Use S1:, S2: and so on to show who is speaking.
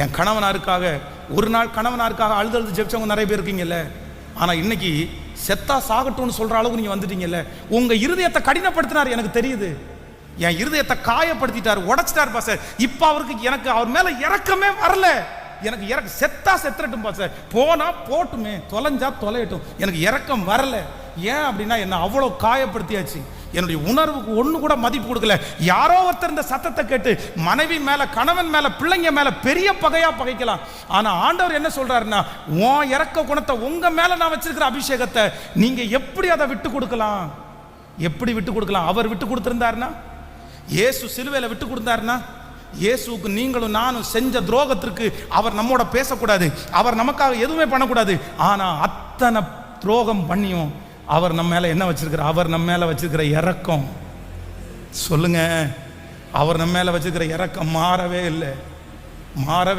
S1: என் கணவனாருக்காக ஒரு நாள் கணவனாருக்காக அழுது ஜெபிச்சவங்க நிறைய பேர் இருக்கீங்கல்ல. ஆனால் இன்னைக்கு செத்தா சாகட்டும்னு சொல்கிற அளவுக்கு நீங்கள் வந்துட்டீங்கல்ல. உங்கள் இருதயத்தை கடினப்படுத்தினார், எனக்கு தெரியுது. என் இருதயத்தை காயப்படுத்திட்டார், உடைச்சிட்டார் பாச. இப்போ அவருக்கு எனக்கு அவர் மேலே இறக்கமே வரல. எனக்கு செத்தா செத்துறட்டும் பாச, போனா போட்டுமே, தொலைஞ்சா தொலையட்டும், எனக்கு இறக்கம் வரல. ஏன் அப்படின்னா என்ன அவ்வளோ காயப்படுத்தியாச்சு. என்னுடைய உணர்வுக்கு ஒன்று கூட மதிப்பு கொடுக்கல. யாரோ ஒருத்தர் இந்த சத்தத்தை கேட்டு மனைவி மேலே, கணவன் மேலே, பிள்ளைங்க மேலே பெரிய பகையாக பகைக்கலாம். ஆனால் ஆண்டவர் என்ன சொல்றாருன்னா, உன் இறக்க குணத்தை, உங்க மேலே நான் வச்சிருக்கிற அபிஷேகத்தை நீங்க எப்படி அதை விட்டு கொடுக்கலாம்? எப்படி விட்டு கொடுக்கலாம்? அவர் விட்டு கொடுத்திருந்தாருன்னா, இயேசு சிலுவையில் விட்டு கொடுத்தாருன்னா, இயேசுக்கு நீங்களும் நானும் செஞ்ச துரோகத்திற்கு அவர் நம்மோட பேசக்கூடாது, அவர் நமக்காக எதுவுமே பண்ணக்கூடாது. ஆனால் அத்தனை துரோகம் பண்ணியும் அவர் நம்ம மேலே என்ன வச்சிருக்கிறார்? அவர் நம்ம மேலே வச்சிருக்கிற இரக்கம், சொல்லுங்க, அவர் நம்ம மேலே வச்சிருக்கிற இரக்கம் மாறவே இல்லை, மாறவே